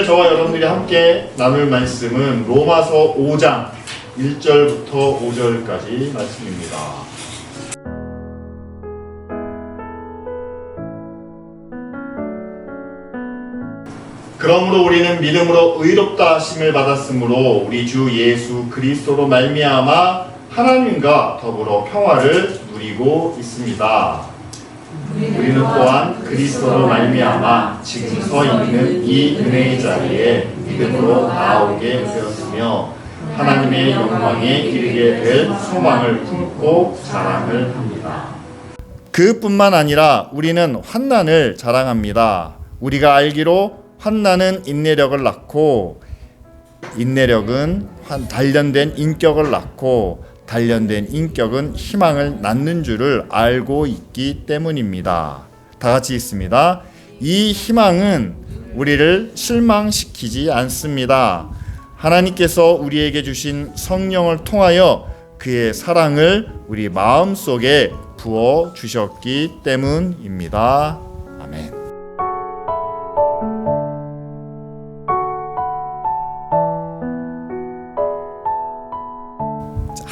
저와 여러분들이 함께 나눌 말씀은 로마서 5장 1절부터 5절까지 말씀입니다. 그러므로 우리는 믿음으로 의롭다 하심을 받았으므로 우리 주 예수 그리스도로 말미암아 하나님과 더불어 평화를 누리고 있습니다. 우리는 또한 그리스도로 말미암아 지금 서 있는 이 은혜의 자리에 믿음으로 나아오게 되었으며 하나님의 영광에 이르게 될 소망을 품고 자랑을 합니다. 그뿐만 아니라 우리는 환난을 자랑합니다. 우리가 알기로 환난은 인내력을 낳고 인내력은 단련된 인격을 낳고 단련된 인격은 희망을 낳는 줄을 알고 있기 때문입니다. 다 같이 읽습니다. 이 희망은 우리를 실망시키지 않습니다. 하나님께서 우리에게 주신 성령을 통하여 그의 사랑을 우리 마음속에 부어 주셨기 때문입니다. 아멘.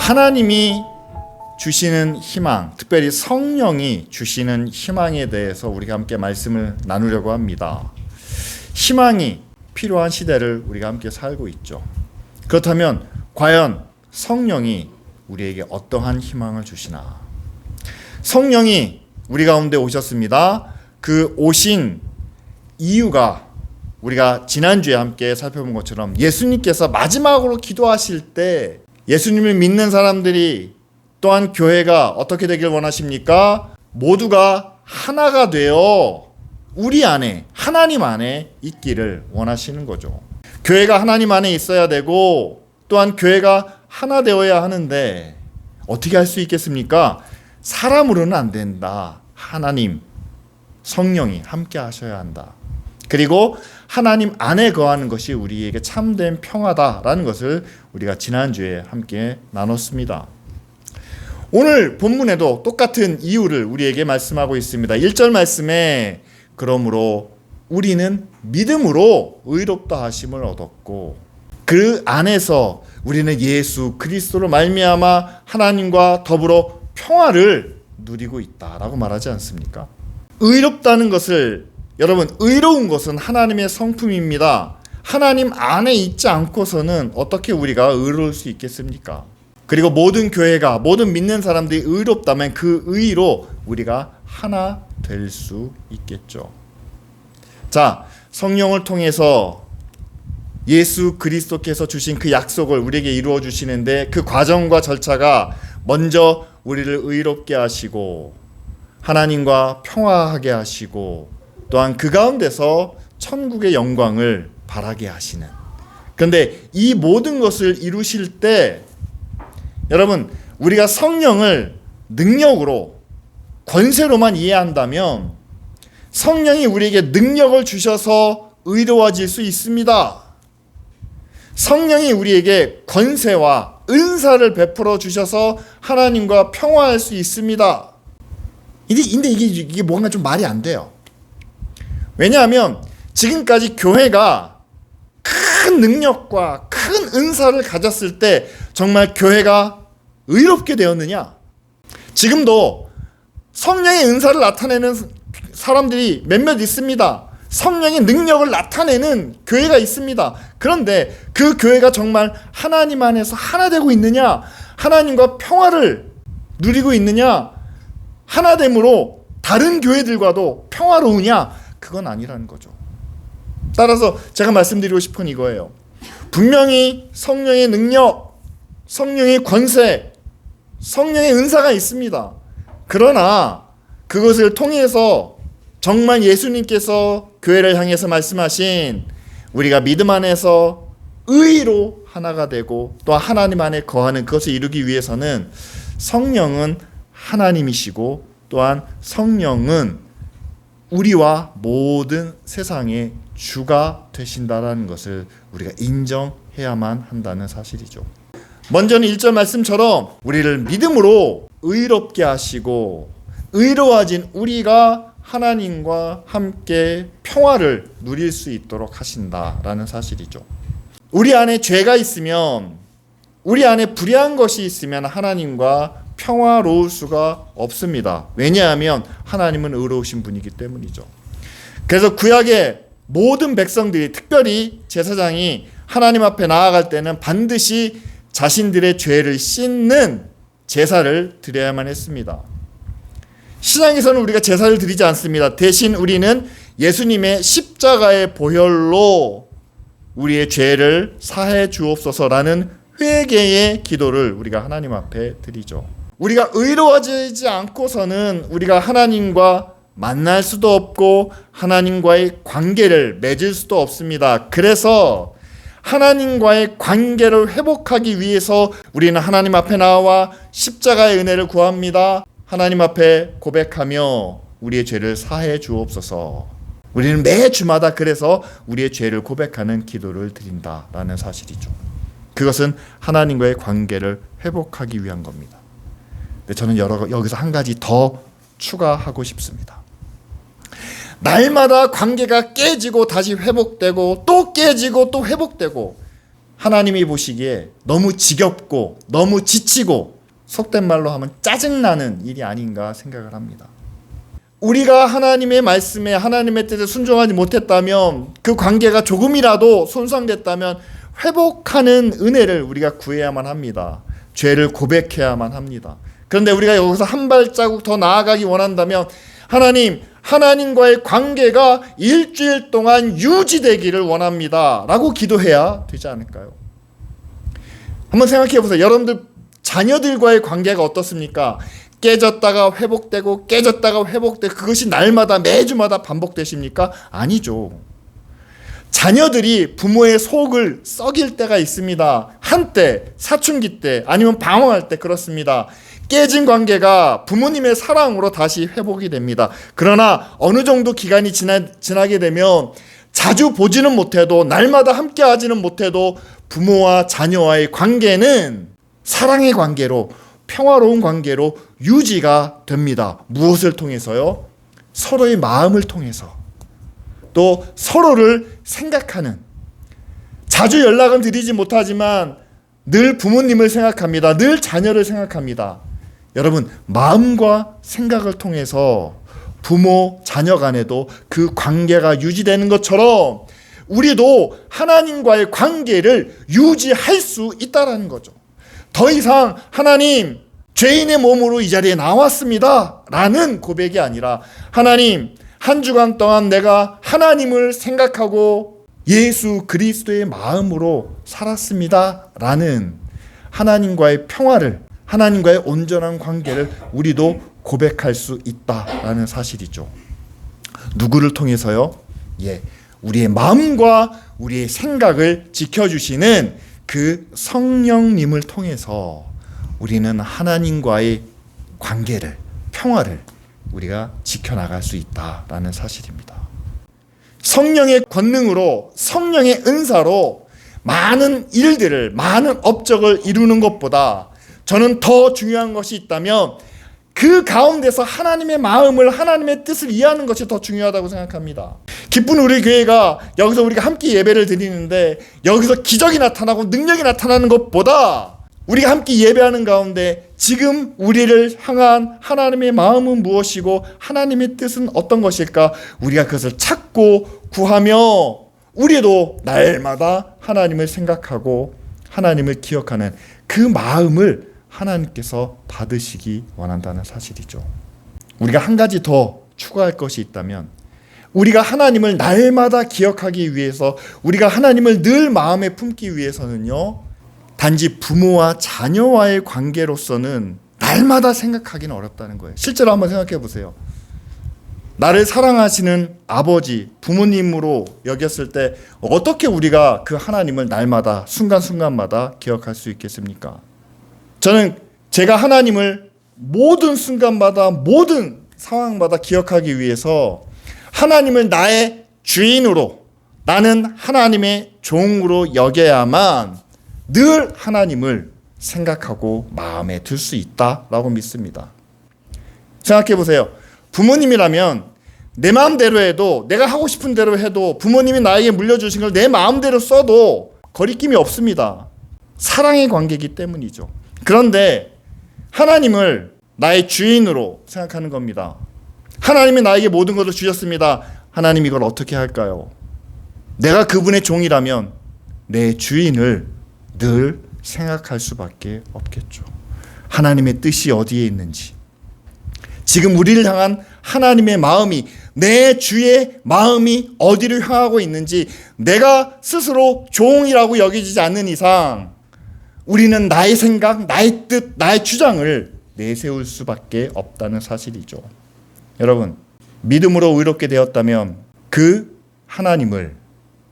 하나님이 주시는 희망, 특별히 성령이 주시는 희망에 대해서 우리가 함께 말씀을 나누려고 합니다. 희망이 필요한 시대를 우리가 함께 살고 있죠. 그렇다면 과연 성령이 우리에게 어떠한 희망을 주시나? 성령이 우리 가운데 오셨습니다. 그 오신 이유가 우리가 지난주에 함께 살펴본 것처럼 예수님께서 마지막으로 기도하실 때 예수님을 믿는 사람들이 또한 교회가 어떻게 되길 원하십니까? 모두가 하나가 되어 우리 안에 하나님 안에 있기를 원하시는 거죠. 교회가 하나님 안에 있어야 되고 또한 교회가 하나 되어야 하는데 어떻게 할 수 있겠습니까? 사람으로는 안 된다. 하나님, 성령이 함께 하셔야 한다. 그리고 하나님 안에 거하는 것이 우리에게 참된 평화다라는 것을 우리가 지난주에 함께 나눴습니다. 오늘 본문에도 똑같은 이유를 우리에게 말씀하고 있습니다. 1절 말씀에 그러므로 우리는 믿음으로 의롭다 하심을 얻었고 그 안에서 우리는 예수 그리스도로 말미암아 하나님과 더불어 평화를 누리고 있다라고 말하지 않습니까? 의롭다는 것을 여러분, 의로운 것은 하나님의 성품입니다. 하나님 안에 있지 않고서는 어떻게 우리가 의로울 수 있겠습니까? 그리고 모든 교회가, 모든 믿는 사람들이 의롭다면 그 의로 우리가 하나 될 수 있겠죠. 자, 성령을 통해서 예수 그리스도께서 주신 그 약속을 우리에게 이루어 주시는데 그 과정과 절차가 먼저 우리를 의롭게 하시고 하나님과 평화하게 하시고 또한 그 가운데서 천국의 영광을 바라게 하시는. 그런데 이 모든 것을 이루실 때 여러분 우리가 성령을 능력으로 권세로만 이해한다면 성령이 우리에게 능력을 주셔서 의로워질 수 있습니다. 성령이 우리에게 권세와 은사를 베풀어 주셔서 하나님과 평화할 수 있습니다. 근데 이게 뭔가 좀 말이 안 돼요. 왜냐하면 지금까지 교회가 큰 능력과 큰 은사를 가졌을 때 정말 교회가 의롭게 되었느냐? 지금도 성령의 은사를 나타내는 사람들이 몇몇 있습니다. 성령의 능력을 나타내는 교회가 있습니다. 그런데 그 교회가 정말 하나님 안에서 하나 되고 있느냐? 하나님과 평화를 누리고 있느냐? 하나됨으로 다른 교회들과도 평화로우냐? 그건 아니라는 거죠. 따라서 제가 말씀드리고 싶은 이거예요. 분명히 성령의 능력, 성령의 권세, 성령의 은사가 있습니다. 그러나 그것을 통해서 정말 예수님께서 교회를 향해서 말씀하신 우리가 믿음 안에서 의로 하나가 되고 또 하나님 안에 거하는 그것을 이루기 위해서는 성령은 하나님이시고 또한 성령은 우리와 모든 세상의 주가 되신다라는 것을 우리가 인정해야만 한다는 사실이죠. 먼저는 1절 말씀처럼 우리를 믿음으로 의롭게 하시고 의로워진 우리가 하나님과 함께 평화를 누릴 수 있도록 하신다라는 사실이죠. 우리 안에 죄가 있으면, 우리 안에 불의한 것이 있으면 하나님과 평화로울 수가 없습니다. 왜냐하면 하나님은 의로우신 분이기 때문이죠. 그래서 구약의 모든 백성들이, 특별히 제사장이 하나님 앞에 나아갈 때는 반드시 자신들의 죄를 씻는 제사를 드려야만 했습니다. 신앙에서는 우리가 제사를 드리지 않습니다. 대신 우리는 예수님의 십자가의 보혈로 우리의 죄를 사해 주옵소서라는 회개의 기도를 우리가 하나님 앞에 드리죠. 우리가 의로워지지 않고서는 우리가 하나님과 만날 수도 없고 하나님과의 관계를 맺을 수도 없습니다. 그래서 하나님과의 관계를 회복하기 위해서 우리는 하나님 앞에 나와 십자가의 은혜를 구합니다. 하나님 앞에 고백하며 우리의 죄를 사해 주옵소서. 우리는 매 주마다 그래서 우리의 죄를 고백하는 기도를 드린다라는 사실이죠. 그것은 하나님과의 관계를 회복하기 위한 겁니다. 근데 저는 여기서 한 가지 더 추가하고 싶습니다. 날마다 관계가 깨지고 다시 회복되고 또 깨지고 또 회복되고, 하나님이 보시기에 너무 지겹고 너무 지치고 속된 말로 하면 짜증나는 일이 아닌가 생각을 합니다. 우리가 하나님의 말씀에, 하나님의 뜻에 순종하지 못했다면, 그 관계가 조금이라도 손상됐다면 회복하는 은혜를 우리가 구해야만 합니다. 죄를 고백해야만 합니다. 그런데 우리가 여기서 한 발자국 더 나아가기 원한다면 하나님과의 관계가 일주일 동안 유지되기를 원합니다 라고 기도해야 되지 않을까요? 한번 생각해 보세요. 여러분들 자녀들과의 관계가 어떻습니까? 깨졌다가 회복되고 깨졌다가 회복되고, 그것이 날마다 매주마다 반복되십니까? 아니죠. 자녀들이 부모의 속을 썩일 때가 있습니다. 한때, 사춘기 때, 아니면 방황할 때 그렇습니다. 깨진 관계가 부모님의 사랑으로 다시 회복이 됩니다. 그러나 어느 정도 기간이 지나게 되면 자주 보지는 못해도, 날마다 함께 하지는 못해도 부모와 자녀와의 관계는 사랑의 관계로, 평화로운 관계로 유지가 됩니다. 무엇을 통해서요? 서로의 마음을 통해서, 또 서로를 생각하는, 자주 연락은 드리지 못하지만 늘 부모님을 생각합니다. 늘 자녀를 생각합니다. 여러분, 마음과 생각을 통해서 부모, 자녀 간에도 그 관계가 유지되는 것처럼 우리도 하나님과의 관계를 유지할 수 있다는 거죠. 더 이상 하나님, 죄인의 몸으로 이 자리에 나왔습니다 라는 고백이 아니라, 하나님, 한 주간 동안 내가 하나님을 생각하고 예수 그리스도의 마음으로 살았습니다 라는 하나님과의 평화를, 하나님과의 온전한 관계를 우리도 고백할 수 있다라는 사실이죠. 누구를 통해서요? 우리의 마음과 우리의 생각을 지켜주시는 그 성령님을 통해서 우리는 하나님과의 관계를, 평화를 우리가 지켜나갈 수 있다라는 사실입니다. 성령의 권능으로, 성령의 은사로 많은 일들을, 많은 업적을 이루는 것보다 저는 더 중요한 것이 있다면 그 가운데서 하나님의 마음을, 하나님의 뜻을 이해하는 것이 더 중요하다고 생각합니다. 기쁜 우리 교회가 여기서 우리가 함께 예배를 드리는데 여기서 기적이 나타나고 능력이 나타나는 것보다 우리가 함께 예배하는 가운데 지금 우리를 향한 하나님의 마음은 무엇이고 하나님의 뜻은 어떤 것일까, 우리가 그것을 찾고 구하며 우리도 날마다 하나님을 생각하고 하나님을 기억하는 그 마음을 하나님께서 받으시기 원한다는 사실이죠. 우리가 한 가지 더 추가할 것이 있다면, 우리가 하나님을 날마다 기억하기 위해서, 우리가 하나님을 늘 마음에 품기 위해서는요, 단지 부모와 자녀와의 관계로서는 날마다 생각하기는 어렵다는 거예요. 실제로 한번 생각해 보세요. 나를 사랑하시는 아버지, 부모님으로 여겼을 때 어떻게 우리가 그 하나님을 날마다, 순간순간마다 기억할 수 있겠습니까? 저는 제가 하나님을 모든 순간마다, 모든 상황마다 기억하기 위해서 하나님을 나의 주인으로, 나는 하나님의 종으로 여겨야만 늘 하나님을 생각하고 마음에 들 수 있다라고 믿습니다. 생각해 보세요. 부모님이라면 내 마음대로 해도, 내가 하고 싶은 대로 해도, 부모님이 나에게 물려주신 걸 내 마음대로 써도 거리낌이 없습니다. 사랑의 관계이기 때문이죠. 그런데 하나님을 나의 주인으로 생각하는 겁니다. 하나님이 나에게 모든 것을 주셨습니다. 하나님 이걸 어떻게 할까요? 내가 그분의 종이라면 내 주인을 늘 생각할 수밖에 없겠죠. 하나님의 뜻이 어디에 있는지, 지금 우리를 향한 하나님의 마음이, 내 주의 마음이 어디를 향하고 있는지 내가 스스로 종이라고 여기지 않는 이상 우리는 나의 생각, 나의 뜻, 나의 주장을 내세울 수밖에 없다는 사실이죠. 여러분, 믿음으로 의롭게 되었다면 그 하나님을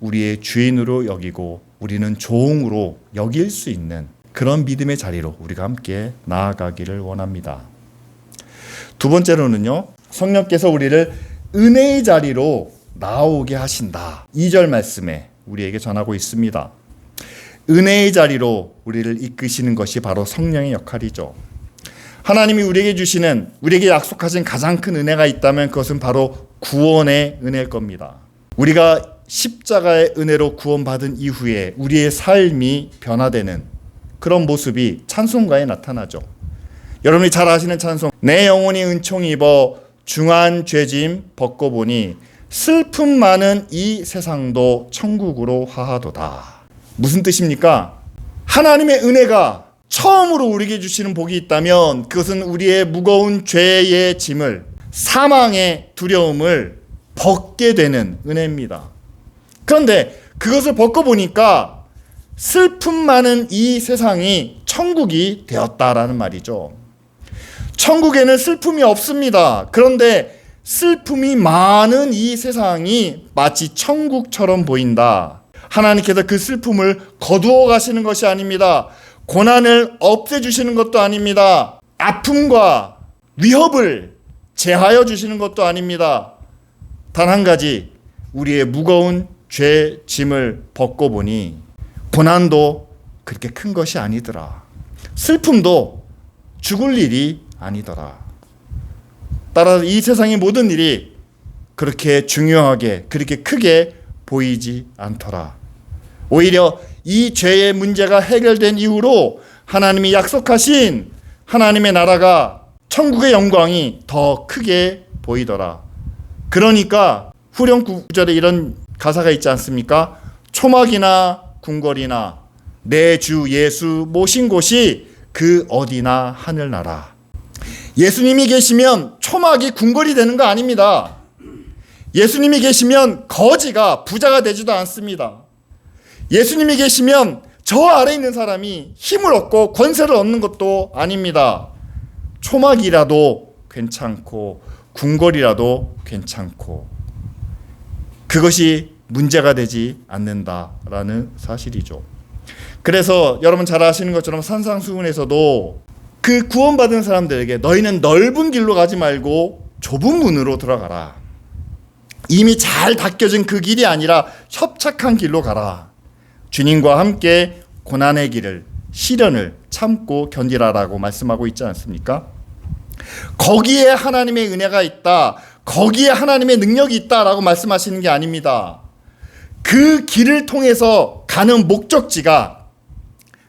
우리의 주인으로 여기고 우리는 종으로 여길 수 있는 그런 믿음의 자리로 우리가 함께 나아가기를 원합니다. 두 번째로는요, 성령께서 우리를 은혜의 자리로 나오게 하신다. 2절 말씀에 우리에게 전하고 있습니다. 은혜의 자리로 우리를 이끄시는 것이 바로 성령의 역할이죠. 하나님이 우리에게 주시는, 우리에게 약속하신 가장 큰 은혜가 있다면 그것은 바로 구원의 은혜일 겁니다. 우리가 십자가의 은혜로 구원받은 이후에 우리의 삶이 변화되는 그런 모습이 찬송가에 나타나죠. 여러분이 잘 아시는 찬송, 내 영혼이 은총 입어 중한 죄짐 벗고 보니 슬픔 많은 이 세상도 천국으로 하하도다. 무슨 뜻입니까? 하나님의 은혜가 처음으로 우리에게 주시는 복이 있다면 그것은 우리의 무거운 죄의 짐을, 사망의 두려움을 벗게 되는 은혜입니다. 그런데 그것을 벗고 보니까 슬픔 많은 이 세상이 천국이 되었다라는 말이죠. 천국에는 슬픔이 없습니다. 그런데 슬픔이 많은 이 세상이 마치 천국처럼 보인다. 하나님께서 그 슬픔을 거두어 가시는 것이 아닙니다. 고난을 없애주시는 것도 아닙니다. 아픔과 위협을 제하여 주시는 것도 아닙니다. 단 한 가지, 우리의 무거운 죄 짐을 벗고 보니 고난도 그렇게 큰 것이 아니더라. 슬픔도 죽을 일이 아니더라. 따라서 이 세상의 모든 일이 그렇게 중요하게, 그렇게 크게 보이지 않더라. 오히려 이 죄의 문제가 해결된 이후로 하나님이 약속하신 하나님의 나라가, 천국의 영광이 더 크게 보이더라. 그러니까 후렴 구절에 이런 가사가 있지 않습니까? 초막이나 궁궐이나 내 주 예수 모신 곳이 그 어디나 하늘나라. 예수님이 계시면 초막이 궁궐이 되는 거 아닙니다. 예수님이 계시면 거지가 부자가 되지도 않습니다. 예수님이 계시면 저 아래 있는 사람이 힘을 얻고 권세를 얻는 것도 아닙니다. 초막이라도 괜찮고 궁궐이라도 괜찮고 그것이 문제가 되지 않는다라는 사실이죠. 그래서 여러분 잘 아시는 것처럼 산상수훈에서도 그 구원받은 사람들에게 너희는 넓은 길로 가지 말고 좁은 문으로 들어가라. 이미 잘 닦여진 그 길이 아니라 협착한 길로 가라. 주님과 함께 고난의 길을, 시련을 참고 견디라라고 말씀하고 있지 않습니까? 거기에 하나님의 은혜가 있다, 거기에 하나님의 능력이 있다라고 말씀하시는 게 아닙니다. 그 길을 통해서 가는 목적지가,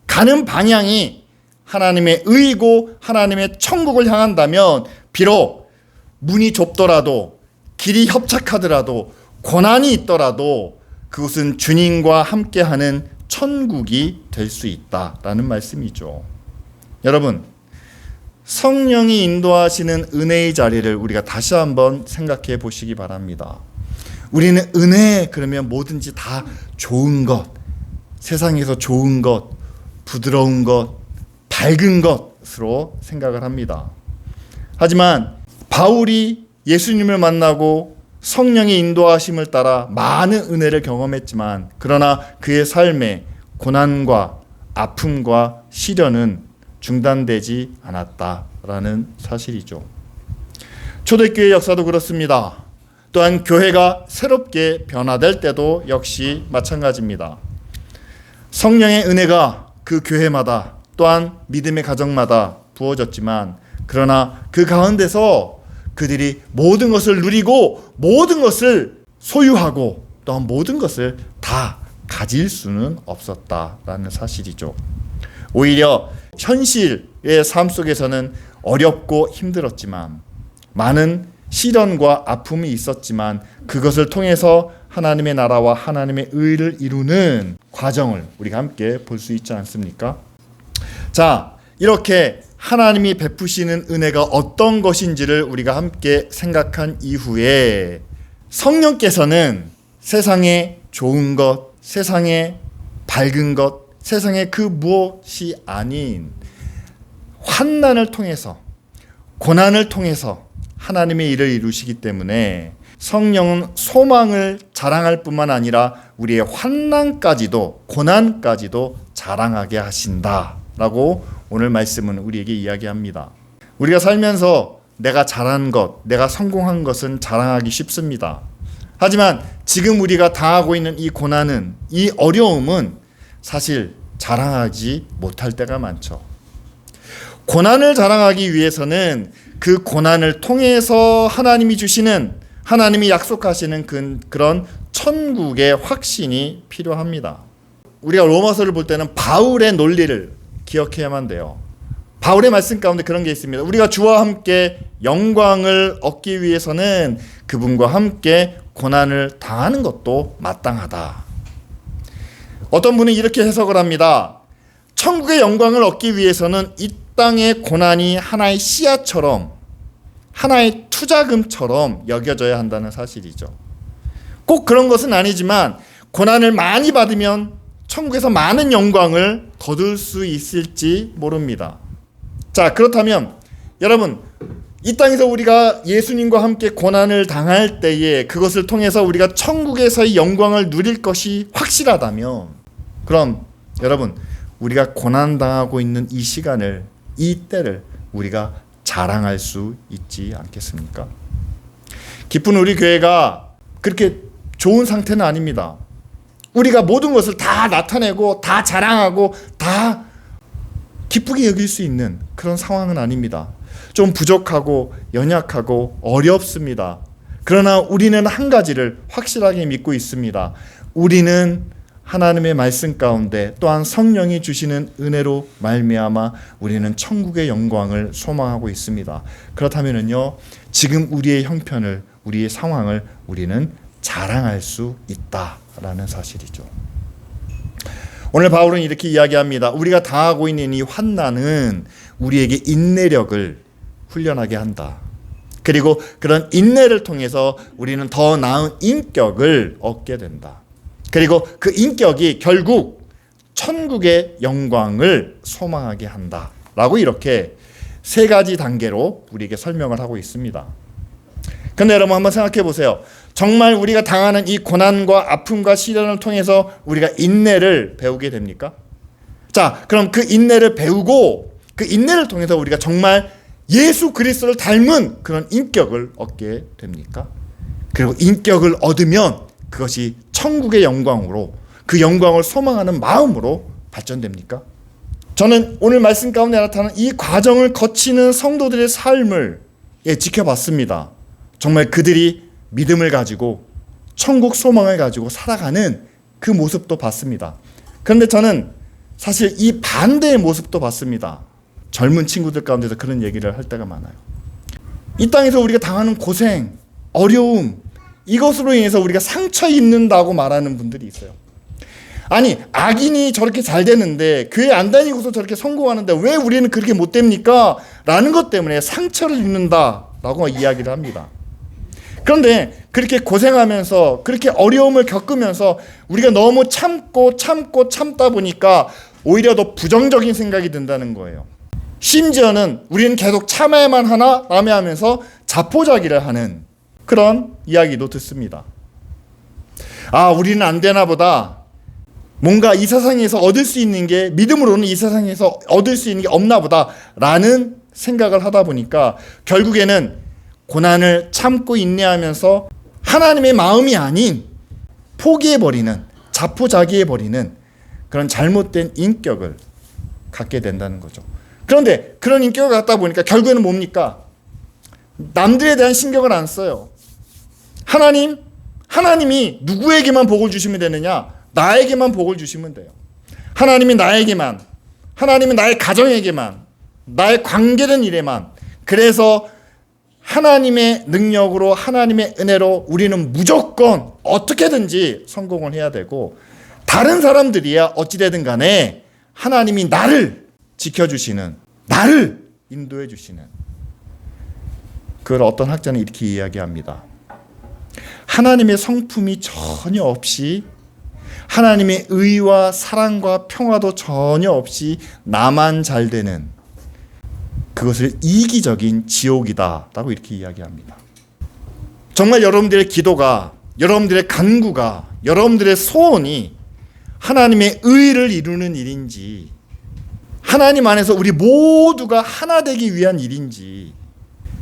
가는 방향이 하나님의 의이고 하나님의 천국을 향한다면 비록 문이 좁더라도, 길이 협착하더라도, 고난이 있더라도 그것은 주님과 함께하는 천국이 될 수 있다라는 말씀이죠. 여러분, 성령이 인도하시는 은혜의 자리를 우리가 다시 한번 생각해 보시기 바랍니다. 우리는 은혜 그러면 뭐든지 다 좋은 것, 세상에서 좋은 것, 부드러운 것, 밝은 것으로 생각을 합니다. 하지만 바울이 예수님을 만나고 성령의 인도하심을 따라 많은 은혜를 경험했지만 그러나 그의 삶에 고난과 아픔과 시련은 중단되지 않았다라는 사실이죠. 초대교회 역사도 그렇습니다. 또한 교회가 새롭게 변화될 때도 역시 마찬가지입니다. 성령의 은혜가 그 교회마다 또한 믿음의 가정마다 부어졌지만 그러나 그 가운데서 그들이 모든 것을 누리고 모든 것을 소유하고 또한 모든 것을 다 가질 수는 없었다라는 사실이죠. 오히려 현실의 삶 속에서는 어렵고 힘들었지만 많은 시련과 아픔이 있었지만 그것을 통해서 하나님의 나라와 하나님의 의를 이루는 과정을 우리가 함께 볼 수 있지 않습니까? 자, 이렇게 하나님이 베푸시는 은혜가 어떤 것인지를 우리가 함께 생각한 이후에 성령께서는 세상에 좋은 것, 세상에 밝은 것, 세상에 그 무엇이 아닌 환난을 통해서, 고난을 통해서 하나님의 일을 이루시기 때문에 성령은 소망을 자랑할 뿐만 아니라 우리의 환난까지도, 고난까지도 자랑하게 하신다라고 오늘 말씀은 우리에게 이야기합니다. 우리가 살면서 내가 잘한 것, 내가 성공한 것은 자랑하기 쉽습니다. 하지만 지금 우리가 당하고 있는 이 고난은, 이 어려움은 사실 자랑하지 못할 때가 많죠. 고난을 자랑하기 위해서는 그 고난을 통해서 하나님이 주시는, 하나님이 약속하시는 그런 천국의 확신이 필요합니다. 우리가 로마서를 볼 때는 바울의 논리를 기억해야만 돼요. 바울의 말씀 가운데 그런 게 있습니다. 우리가 주와 함께 영광을 얻기 위해서는 그분과 함께 고난을 당하는 것도 마땅하다. 어떤 분은 이렇게 해석을 합니다. 천국의 영광을 얻기 위해서는 이 땅의 고난이 하나의 씨앗처럼, 하나의 투자금처럼 여겨져야 한다는 사실이죠. 꼭 그런 것은 아니지만 고난을 많이 받으면 천국에서 많은 영광을 거둘 수 있을지 모릅니다. 자, 그렇다면 여러분, 이 땅에서 우리가 예수님과 함께 고난을 당할 때에 그것을 통해서 우리가 천국에서의 영광을 누릴 것이 확실하다면, 그럼 여러분, 우리가 고난당하고 있는 이 시간을, 이 때를 우리가 자랑할 수 있지 않겠습니까? 기쁜 우리 교회가 그렇게 좋은 상태는 아닙니다. 우리가 모든 것을 다 나타내고 다 자랑하고 다 기쁘게 여길 수 있는 그런 상황은 아닙니다. 좀 부족하고 연약하고 어렵습니다. 그러나 우리는 한 가지를 확실하게 믿고 있습니다. 우리는 하나님의 말씀 가운데 또한 성령이 주시는 은혜로 말미암아 우리는 천국의 영광을 소망하고 있습니다. 그렇다면요, 지금 우리의 형편을, 우리의 상황을 우리는 자랑할 수 있다라는 사실이죠. 오늘 바울은 이렇게 이야기합니다. 우리가 당하고 있는 이 환난은 우리에게 인내력을 훈련하게 한다. 그리고 그런 인내를 통해서 우리는 더 나은 인격을 얻게 된다. 그리고 그 인격이 결국 천국의 영광을 소망하게 한다. 라고 이렇게 세 가지 단계로 우리에게 설명을 하고 있습니다. 근데 여러분 한번 생각해 보세요. 정말 우리가 당하는 이 고난과 아픔과 시련을 통해서 우리가 인내를 배우게 됩니까? 자, 그럼 그 인내를 배우고 그 인내를 통해서 우리가 정말 예수 그리스도를 닮은 그런 인격을 얻게 됩니까? 그리고 인격을 얻으면 그것이 천국의 영광으로, 그 영광을 소망하는 마음으로 발전됩니까? 저는 오늘 말씀 가운데 나타나는 이 과정을 거치는 성도들의 삶을 지켜봤습니다. 정말 그들이 믿음을 가지고 천국 소망을 가지고 살아가는 그 모습도 봤습니다. 그런데 저는 사실 이 반대의 모습도 봤습니다. 젊은 친구들 가운데서 그런 얘기를 할 때가 많아요. 이 땅에서 우리가 당하는 고생, 어려움, 이것으로 인해서 우리가 상처 입는다고 말하는 분들이 있어요. 아니, 악인이 저렇게 잘 되는데, 교회 안 다니고서 저렇게 성공하는데 왜 우리는 그렇게 못 됩니까? 라는 것 때문에 상처를 입는다라고 이야기를 합니다. 그런데 그렇게 고생하면서, 그렇게 어려움을 겪으면서 우리가 너무 참다 보니까 오히려 더 부정적인 생각이 든다는 거예요. 심지어는 우리는 계속 참아야만 하나? 라며 하면서 자포자기를 하는 그런 이야기도 듣습니다. 아, 우리는 안 되나 보다. 뭔가 이 세상에서 얻을 수 있는 게, 믿음으로는 이 세상에서 얻을 수 있는 게 없나 보다 라는 생각을 하다 보니까 결국에는 고난을 참고 인내하면서 하나님의 마음이 아닌 포기해버리는, 자포자기해버리는 그런 잘못된 인격을 갖게 된다는 거죠. 그런데 그런 인격을 갖다 보니까 결국에는 뭡니까? 남들에 대한 신경을 안 써요. 하나님이 누구에게만 복을 주시면 되느냐? 나에게만 복을 주시면 돼요. 하나님이 나에게만, 하나님은 나의 가정에게만, 나의 관계된 일에만. 그래서 하나님의 능력으로, 하나님의 은혜로 우리는 무조건 어떻게든지 성공을 해야 되고, 다른 사람들이야 어찌되든 간에 하나님이 나를 지켜주시는, 나를 인도해 주시는, 그걸 어떤 학자는 이렇게 이야기합니다. 하나님의 성품이 전혀 없이, 하나님의 의와 사랑과 평화도 전혀 없이 나만 잘 되는, 그것을 이기적인 지옥이다 라고 이렇게 이야기합니다. 정말 여러분들의 기도가, 여러분들의 간구가, 여러분들의 소원이 하나님의 의를 이루는 일인지, 하나님 안에서 우리 모두가 하나 되기 위한 일인지,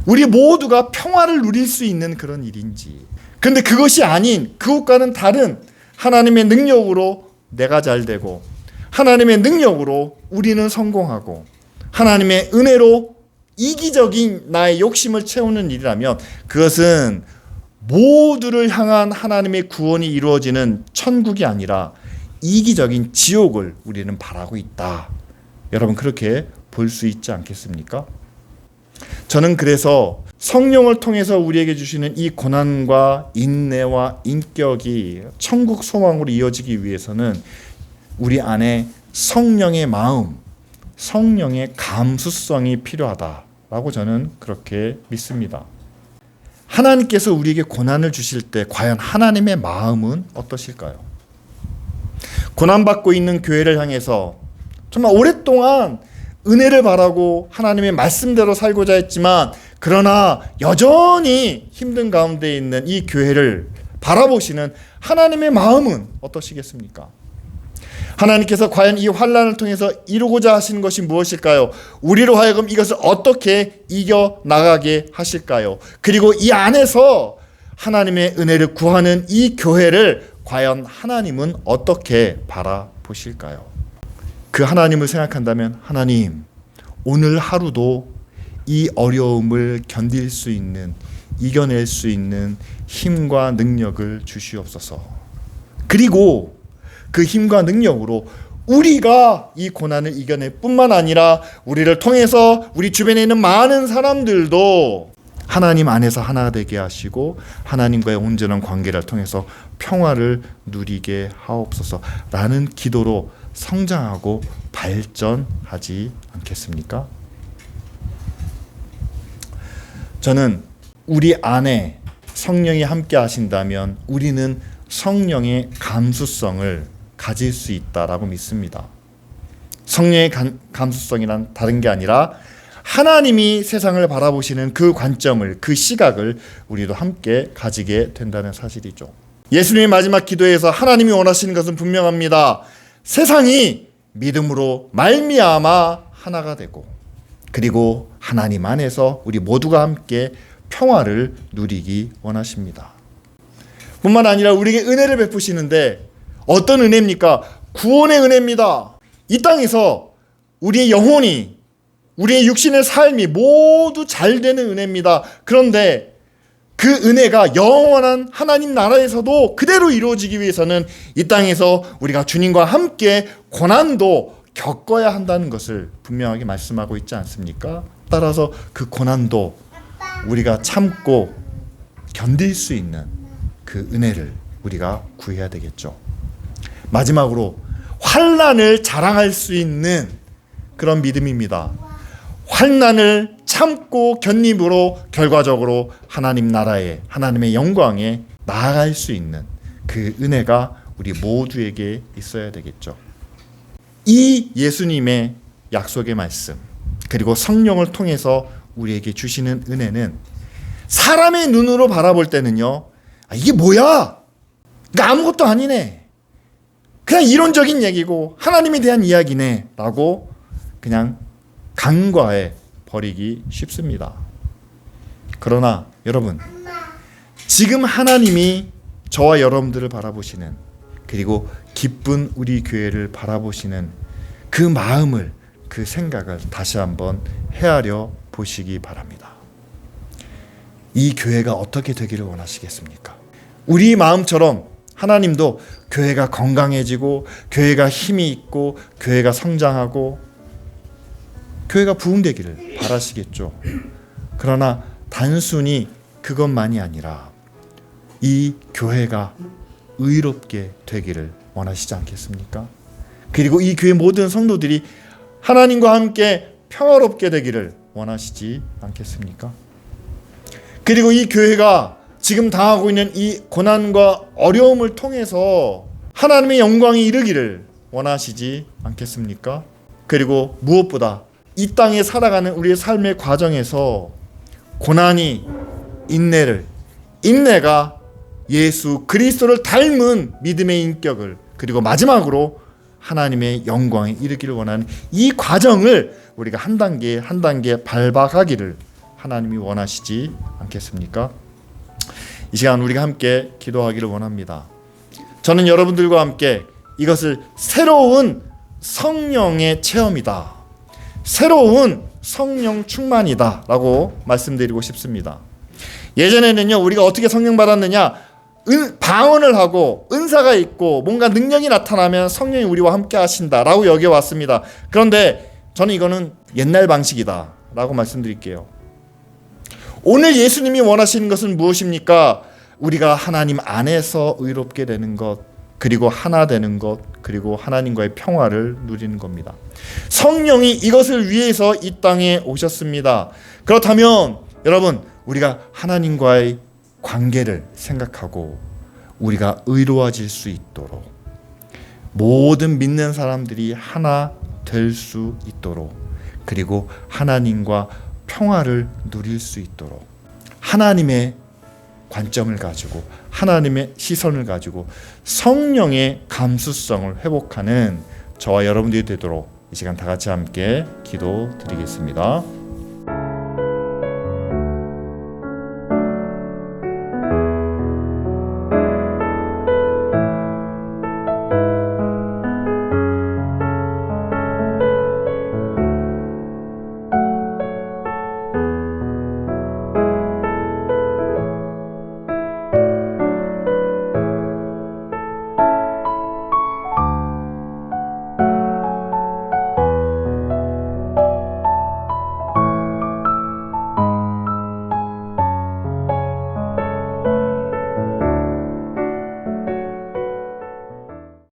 우리 모두가 평화를 누릴 수 있는 그런 일인지. 그런데 그것이 아닌, 그것과는 다른 하나님의 능력으로 내가 잘 되고, 하나님의 능력으로 우리는 성공하고, 하나님의 은혜로 이기적인 나의 욕심을 채우는 일이라면, 그것은 모두를 향한 하나님의 구원이 이루어지는 천국이 아니라 이기적인 지옥을 우리는 바라고 있다. 여러분, 그렇게 볼 수 있지 않겠습니까? 저는 그래서 성령을 통해서 우리에게 주시는 이 고난과 인내와 인격이 천국 소망으로 이어지기 위해서는 우리 안에 성령의 마음, 성령의 감수성이 필요하다라고 저는 그렇게 믿습니다. 하나님께서 우리에게 고난을 주실 때 과연 하나님의 마음은 어떠실까요? 고난받고 있는 교회를 향해서 정말 오랫동안 은혜를 바라고 하나님의 말씀대로 살고자 했지만, 그러나 여전히 힘든 가운데 있는 이 교회를 바라보시는 하나님의 마음은 어떠시겠습니까? 하나님께서 과연 이 환난을 통해서 이루고자 하시는 것이 무엇일까요? 우리로 하여금 이것을 어떻게 이겨나가게 하실까요? 그리고 이 안에서 하나님의 은혜를 구하는 이 교회를 과연 하나님은 어떻게 바라보실까요? 그 하나님을 생각한다면, 하나님, 오늘 하루도 이 어려움을 견딜 수 있는, 이겨낼 수 있는 힘과 능력을 주시옵소서. 그리고 그 힘과 능력으로 우리가 이 고난을 이겨낼 뿐만 아니라 우리를 통해서 우리 주변에 있는 많은 사람들도 하나님 안에서 하나 되게 하시고 하나님과의 온전한 관계를 통해서 평화를 누리게 하옵소서라는 기도로 성장하고 발전하지 않겠습니까? 저는 우리 안에 성령이 함께 하신다면 우리는 성령의 감수성을 가질 수 있다라고 믿습니다. 성령의 감수성이란 다른 게 아니라 하나님이 세상을 바라보시는 그 관점을, 그 시각을 우리도 함께 가지게 된다는 사실이죠. 예수님의 마지막 기도에서 하나님이 원하시는 것은 분명합니다. 세상이 믿음으로 말미암아 하나가 되고, 그리고 하나님 안에서 우리 모두가 함께 평화를 누리기 원하십니다. 뿐만 아니라 우리에게 은혜를 베푸시는데, 어떤 은혜입니까? 구원의 은혜입니다. 이 땅에서 우리의 영혼이, 우리의 육신의 삶이 모두 잘 되는 은혜입니다. 그런데 그 은혜가 영원한 하나님 나라에서도 그대로 이루어지기 위해서는 이 땅에서 우리가 주님과 함께 고난도 겪어야 한다는 것을 분명하게 말씀하고 있지 않습니까? 따라서 그 고난도 우리가 참고 견딜 수 있는 그 은혜를 우리가 구해야 되겠죠. 마지막으로 환난을 자랑할 수 있는 그런 믿음입니다. 환난을 참고 견림으로 결과적으로 하나님 나라에, 하나님의 영광에 나아갈 수 있는 그 은혜가 우리 모두에게 있어야 되겠죠. 이 예수님의 약속의 말씀, 그리고 성령을 통해서 우리에게 주시는 은혜는 사람의 눈으로 바라볼 때는요, 이게 뭐야? 그러니까 아무것도 아니네, 그냥 이론적인 얘기고 하나님에 대한 이야기네 라고 그냥 간과해 버리기 쉽습니다. 그러나 여러분, 지금 하나님이 저와 여러분들을 바라보시는, 그리고 기쁜 우리 교회를 바라보시는 그 마음을, 그 생각을 다시 한번 헤아려 보시기 바랍니다. 이 교회가 어떻게 되기를 원하시겠습니까? 우리 마음처럼 하나님도 교회가 건강해지고 교회가 힘이 있고 교회가 성장하고 교회가 부흥되기를 바라시겠죠. 그러나 단순히 그것만이 아니라 이 교회가 의롭게 되기를 원하시지 않겠습니까? 그리고 이 교회 모든 성도들이 하나님과 함께 평화롭게 되기를 원하시지 않겠습니까? 그리고 이 교회가 지금 당하고 있는 이 고난과 어려움을 통해서 하나님의 영광이 이르기를 원하시지 않겠습니까? 그리고 무엇보다 이 땅에 살아가는 우리의 삶의 과정에서 고난이 인내가 예수 그리스도를 닮은 믿음의 인격을, 그리고 마지막으로 하나님의 영광에 이르기를 원하는 이 과정을 우리가 한 단계 한 단계 밟아가기를 하나님이 원하시지 않겠습니까? 이 시간 우리가 함께 기도하기를 원합니다. 저는 여러분들과 함께 이것을 새로운 성령의 체험이다, 새로운 성령 충만이다 라고 말씀드리고 싶습니다. 예전에는요, 우리가 어떻게 성령 받았느냐, 방언을 하고 은사가 있고 뭔가 능력이 나타나면 성령이 우리와 함께 하신다라고 여겨왔습니다. 그런데 저는 이거는 옛날 방식이다 라고 말씀드릴게요. 오늘 예수님이 원하시는 것은 무엇입니까? 우리가 하나님 안에서 의롭게 되는 것, 그리고 하나 되는 것, 그리고 하나님과의 평화를 누리는 겁니다. 성령이 이것을 위해서 이 땅에 오셨습니다. 그렇다면 여러분, 우리가 하나님과의 관계를 생각하고 우리가 의로워질 수 있도록, 모든 믿는 사람들이 하나 될 수 있도록, 그리고 하나님과 평화를 누릴 수 있도록 하나님의 관점을 가지고, 하나님의 시선을 가지고 성령의 감수성을 회복하는 저와 여러분들이 되도록 이 시간 다 같이 함께 기도드리겠습니다.